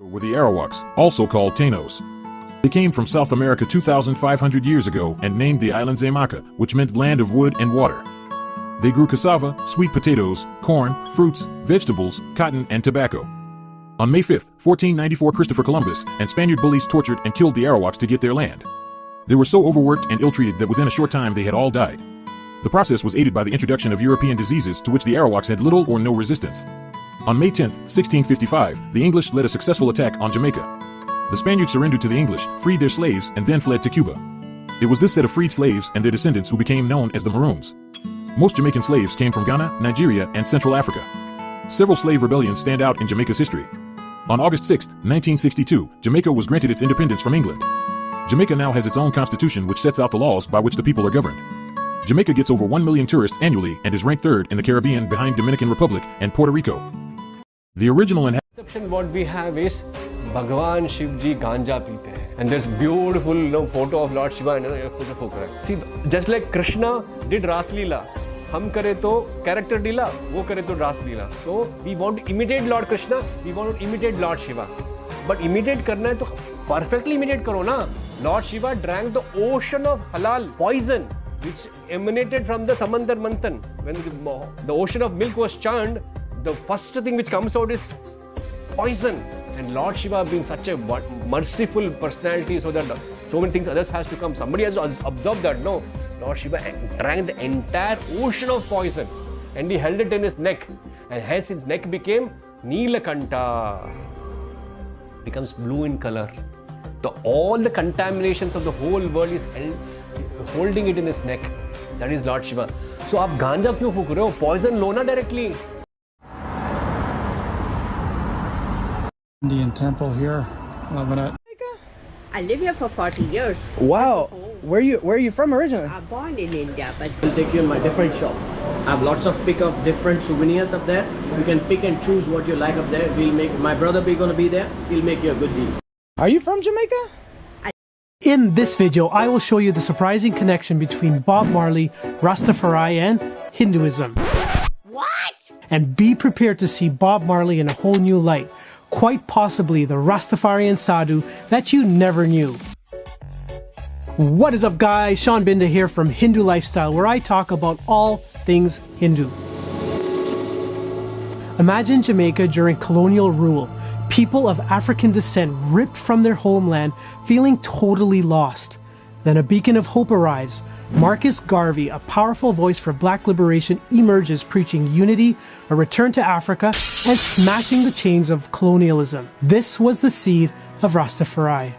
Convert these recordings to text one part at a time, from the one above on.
were the Arawaks, also called Taínos. They came from South America 2,500 years ago and named the island Xaymaca, which meant land of wood and water. They grew cassava, sweet potatoes, corn, fruits, vegetables, cotton, and tobacco. On May 5, 1494, Christopher Columbus and Spaniard bullies tortured and killed the Arawaks to get their land. They were so overworked and ill-treated that within a short time they had all died. The process was aided by the introduction of European diseases to which the Arawaks had little or no resistance. On May 10, 1655, the English led a successful attack on Jamaica. The Spaniards surrendered to the English, freed their slaves, and then fled to Cuba. It was this set of freed slaves and their descendants who became known as the Maroons. Most Jamaican slaves came from Ghana, Nigeria, and Central Africa. Several slave rebellions stand out in Jamaica's history. On August 6, 1962, Jamaica was granted its independence from England. Jamaica now has its own constitution which sets out the laws by which the people are governed. Jamaica gets over 1 million tourists annually and is ranked third in the Caribbean behind Dominican Republic and Puerto Rico. The original conception what we have is Bhagwan Shivji ganja peete hai. And there's beautiful photo of Lord Shiva and see, just like Krishna did Ras Leela, hum kare to character Leela, wo kare to Ras Leela. So we want to imitate Lord Krishna, we want to imitate Lord Shiva. But imitate karna hai to perfectly imitate karo na. Lord Shiva drank the ocean of halal poison which emanated from the Samandar Manthan. When the ocean of milk was churned, the first thing which comes out is poison. And Lord Shiva being such a merciful personality, so that so many things others has to come. Somebody has to observe that. No, Lord Shiva drank the entire ocean of poison and he held it in his neck. And hence his neck became Neelakanta. Becomes blue in color. All the contaminations of the whole world is holding it in his neck. That is Lord Shiva. So आप गांजा क्यों फूक रहे हो? Poison लो ना directly. Indian temple here, loving it. I live here for 40 years. Wow, where are you from originally? I'm born in India, but I'll take you in my different shop. I have lots of pick of different souvenirs up there. You can pick and choose what you like up there. We'll make my brother be gonna be there. He'll make you a good deal. Are you from Jamaica? In this video, I will show you the surprising connection between Bob Marley, Rastafari, and Hinduism. what? And be prepared to see Bob Marley in a whole new light. Quite possibly the Rastafarian sadhu that you never knew. What is up guys, Sean Binda here from Hindu Lifestyle, where I talk about all things Hindu. Imagine Jamaica during colonial rule. People of African descent ripped from their homeland, feeling totally lost. Then a beacon of hope arrives. Marcus Garvey, a powerful voice for black liberation, emerges preaching unity, a return to Africa, and smashing the chains of colonialism. This was the seed of Rastafari.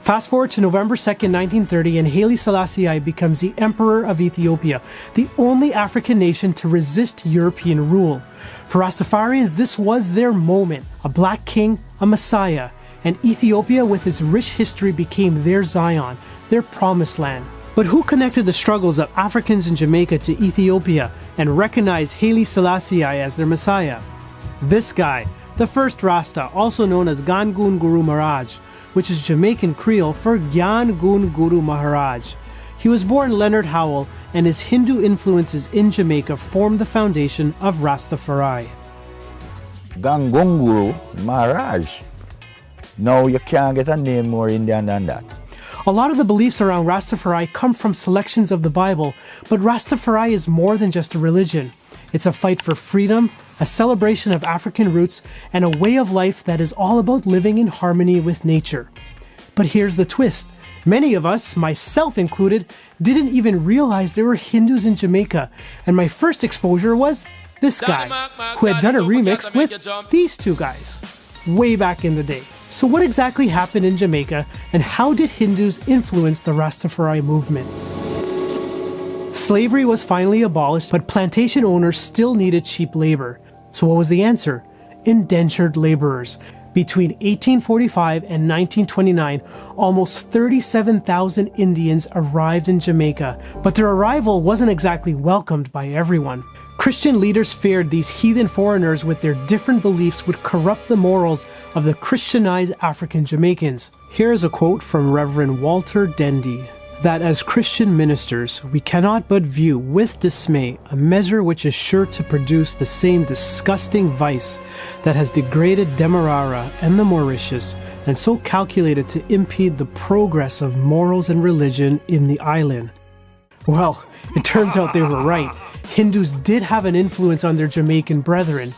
Fast forward to November 2nd, 1930, and Haile Selassie becomes the Emperor of Ethiopia, the only African nation to resist European rule. For Rastafarians, this was their moment. A black king, a messiah, and Ethiopia with its rich history became their Zion, their promised land. But who connected the struggles of Africans in Jamaica to Ethiopia and recognized Haile Selassie as their messiah? This guy, the first Rasta, also known as Gangun Guru Maharaj, which is Jamaican Creole for Gyan Gun Guru Maharaj. He was born Leonard Howell, and his Hindu influences in Jamaica formed the foundation of Rastafari. Gangun Guru Maharaj. No, you can't get a name more Indian than that. A lot of the beliefs around Rastafari come from selections of the Bible, but Rastafari is more than just a religion. It's a fight for freedom, a celebration of African roots, and a way of life that is all about living in harmony with nature. But here's the twist. Many of us, myself included, didn't even realize there were Hindus in Jamaica, and my first exposure was this guy, who had done a remix with these two guys, way back in the day. So what exactly happened in Jamaica, and how did Hindus influence the Rastafari movement? Slavery was finally abolished, but plantation owners still needed cheap labor. So what was the answer? Indentured laborers. Between 1845 and 1929, almost 37,000 Indians arrived in Jamaica, but their arrival wasn't exactly welcomed by everyone. Christian leaders feared these heathen foreigners with their different beliefs would corrupt the morals of the Christianized African Jamaicans. Here is a quote from Reverend Walter Dendy. that as Christian ministers, we cannot but view with dismay a measure which is sure to produce the same disgusting vice that has degraded Demerara and the Mauritius, and so calculated to impede the progress of morals and religion in the island. Well, it turns out they were right. Hindus did have an influence on their Jamaican brethren.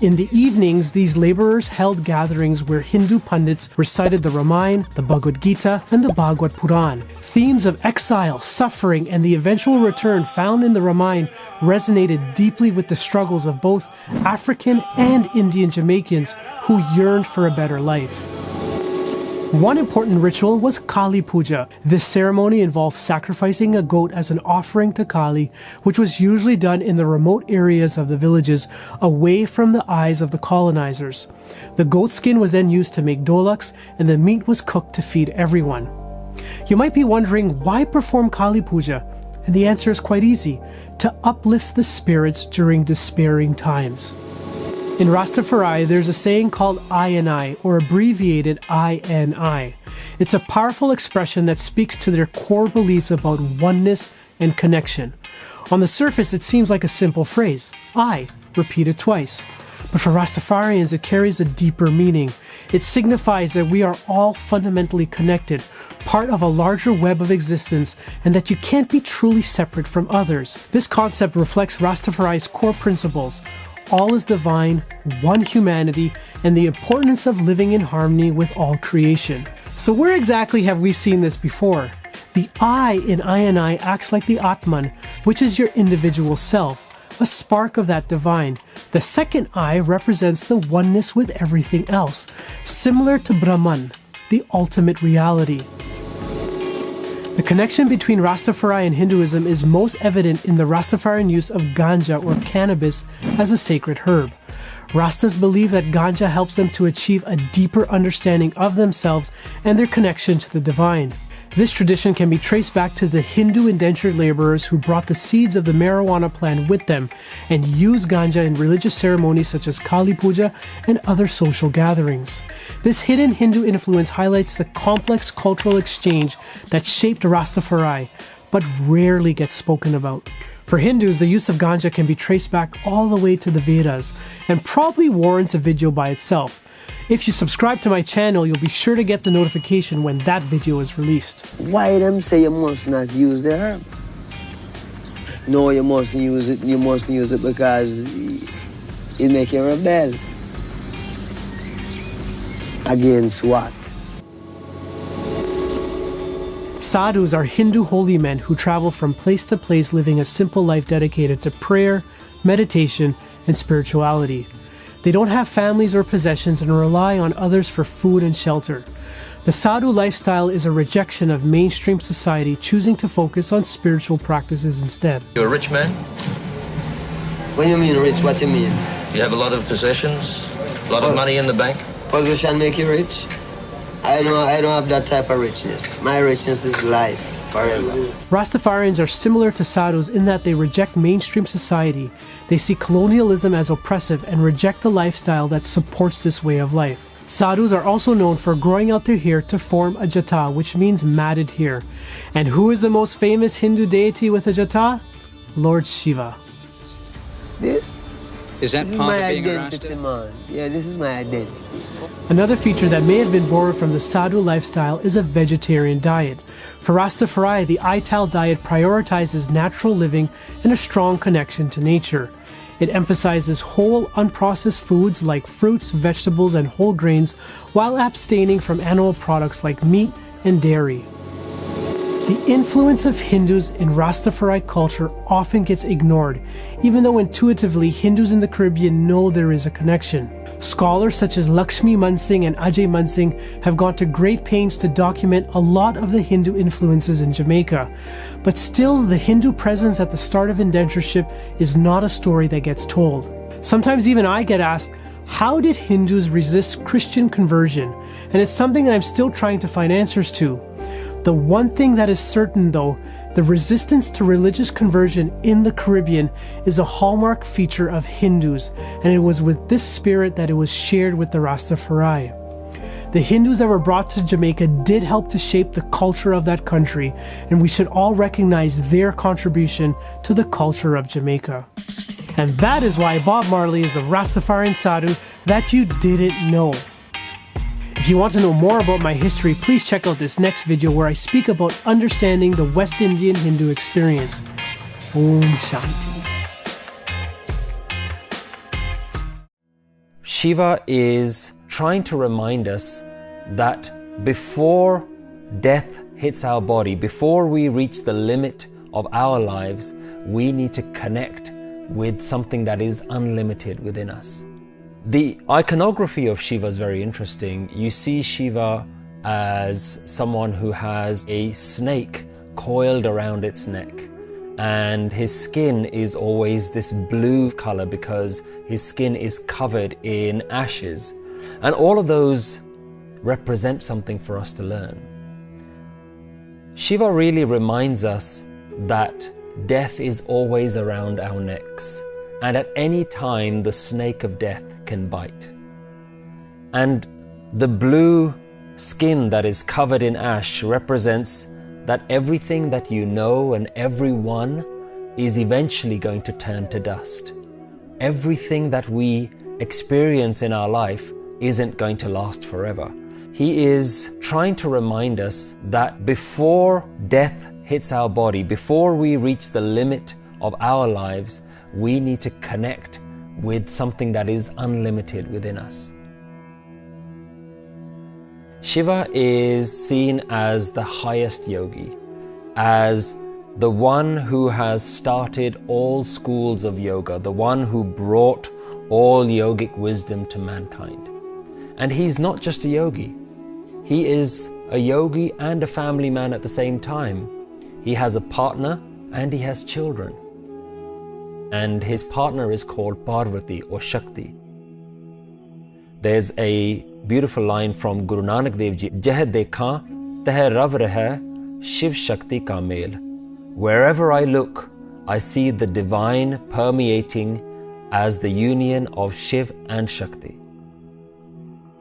In the evenings, these laborers held gatherings where Hindu pundits recited the Ramayana, the Bhagavad Gita, and the Bhagavad Puran. Themes of exile, suffering, and the eventual return found in the Ramayana resonated deeply with the struggles of both African and Indian Jamaicans who yearned for a better life. One important ritual was Kali Puja. This ceremony involved sacrificing a goat as an offering to Kali, which was usually done in the remote areas of the villages, away from the eyes of the colonizers. The goat skin was then used to make dolaks, and the meat was cooked to feed everyone. You might be wondering, why perform Kali Puja? And the answer is quite easy: to uplift the spirits during despairing times. In Rastafari, there's a saying called I and I, or abbreviated INI. It's a powerful expression that speaks to their core beliefs about oneness and connection. On the surface, it seems like a simple phrase, I, repeated twice. But for Rastafarians, it carries a deeper meaning. It signifies that we are all fundamentally connected, part of a larger web of existence, and that you can't be truly separate from others. This concept reflects Rastafari's core principles: all is divine, one humanity, and the importance of living in harmony with all creation. So where exactly have we seen this before? The I in INI acts like the Atman, which is your individual self, a spark of that divine. The second I represents the oneness with everything else, similar to Brahman, the ultimate reality. The connection between Rastafari and Hinduism is most evident in the Rastafarian use of ganja or cannabis as a sacred herb. Rastas believe that ganja helps them to achieve a deeper understanding of themselves and their connection to the divine. This tradition can be traced back to the Hindu indentured laborers who brought the seeds of the marijuana plant with them and used ganja in religious ceremonies such as Kali Puja and other social gatherings. This hidden Hindu influence highlights the complex cultural exchange that shaped Rastafari, but rarely gets spoken about. For Hindus, the use of ganja can be traced back all the way to the Vedas and probably warrants a video by itself. If you subscribe to my channel, you'll be sure to get the notification when that video is released. Why them say you must not use the herb? No, you mustn't use it. You mustn't use it because it make you rebel. Against what? Sadhus are Hindu holy men who travel from place to place living a simple life dedicated to prayer, meditation, and spirituality. They don't have families or possessions and rely on others for food and shelter. The sadhu lifestyle is a rejection of mainstream society, choosing to focus on spiritual practices instead. You're a rich man? When you mean rich, what you mean? You have a lot of possessions? A lot of money in the bank? Position make you rich? I don't have that type of richness. My richness is life. Forever. Rastafarians are similar to sadhus in that they reject mainstream society. They see colonialism as oppressive and reject the lifestyle that supports this way of life. Sadhus are also known for growing out their hair to form a jata, which means matted hair. And who is the most famous Hindu deity with a jata? Lord Shiva. Is that this part is my of being identity, man. Yeah, this is my identity. Another feature that may have been borrowed from the sadhu lifestyle is a vegetarian diet. For Rastafari, the Ital diet prioritizes natural living and a strong connection to nature. It emphasizes whole, unprocessed foods like fruits, vegetables, and whole grains, while abstaining from animal products like meat and dairy. The influence of Hindus in Rastafari culture often gets ignored, even though intuitively Hindus in the Caribbean know there is a connection. Scholars such as Lakshmi Mansingh and Ajay Mansingh have gone to great pains to document a lot of the Hindu influences in Jamaica. But still, the Hindu presence at the start of indentureship is not a story that gets told. Sometimes even I get asked, how did Hindus resist Christian conversion? And it's something that I'm still trying to find answers to. The one thing that is certain though, the resistance to religious conversion in the Caribbean is a hallmark feature of Hindus, and it was with this spirit that it was shared with the Rastafari. the Hindus that were brought to Jamaica did help to shape the culture of that country, and we should all recognize their contribution to the culture of Jamaica. And that is why Bob Marley is the Rastafarian sadhu that you didn't know. If you want to know more about my history, please check out this next video where I speak about understanding the West Indian Hindu experience. Om Shanti. Shiva is trying to remind us that before death hits our body, before we reach the limit of our lives, we need to connect with something that is unlimited within us. The iconography of Shiva is very interesting. You see Shiva as someone who has a snake coiled around its neck, and his skin is always this blue color because his skin is covered in ashes. And all of those represent something for us to learn. Shiva really reminds us that death is always around our necks, and at any time the snake of death can bite. And the blue skin that is covered in ash represents that everything that you know and everyone is eventually going to turn to dust. Everything that we experience in our life isn't going to last forever. He is trying to remind us that before death hits our body, before we reach the limit of our lives, we need to connect with something that is unlimited within us. Shiva is seen as the highest yogi, as the one who has started all schools of yoga, the one who brought all yogic wisdom to mankind. And he's not just a yogi. He is a yogi and a family man at the same time. He has a partner and he has children. And his partner is called Parvati or Shakti. There's a beautiful line from Guru Nanak Dev Ji, Jeh dekhan teh rav rahe Shiv Shakti ka mel. Wherever I look, I see the divine permeating as the union of Shiv and Shakti.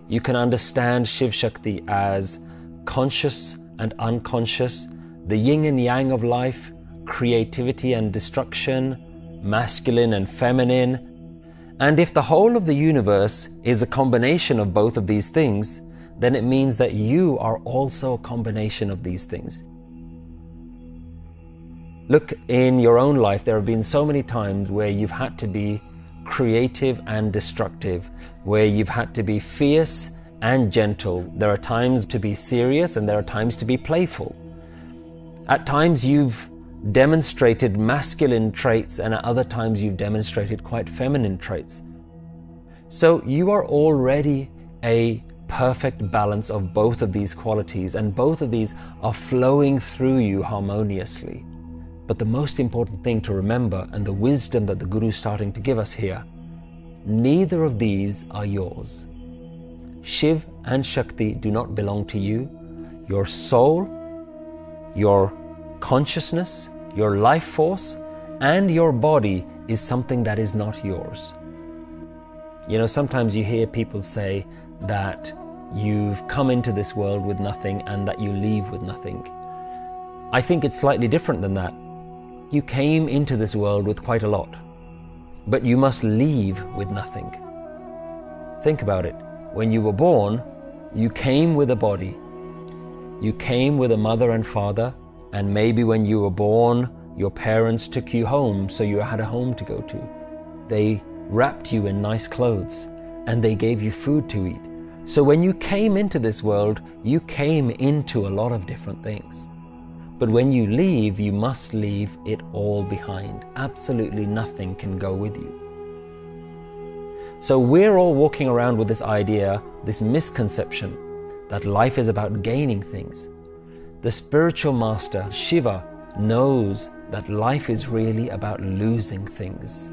You can understand Shiv Shakti as conscious and unconscious, the yin and yang of life, creativity and destruction, masculine and feminine. And if the whole of the universe is a combination of both of these things, then it means that you are also a combination of these things. Look, in your own life, there have been so many times where you've had to be creative and destructive, where you've had to be fierce and gentle. There are times to be serious and there are times to be playful. At times you've demonstrated masculine traits and at other times you've demonstrated quite feminine traits. So you are already a perfect balance of both of these qualities, and both of these are flowing through you harmoniously. But the most important thing to remember, and the wisdom that the Guru is starting to give us here, neither of these are yours. Shiv and Shakti do not belong to you. Your soul, your consciousness, your life force, and your body is something that is not yours. You know, sometimes you hear people say that you've come into this world with nothing and that you leave with nothing. I think it's slightly different than that. You came into this world with quite a lot, but you must leave with nothing. Think about it. When you were born, you came with a body. You came with a mother and father, and maybe when you were born, your parents took you home so you had a home to go to. They wrapped you in nice clothes and they gave you food to eat. So when you came into this world, you came into a lot of different things. But when you leave, you must leave it all behind. Absolutely nothing can go with you. So we're all walking around with this idea, this misconception, that life is about gaining things. The spiritual master, Shiva, knows that life is really about losing things.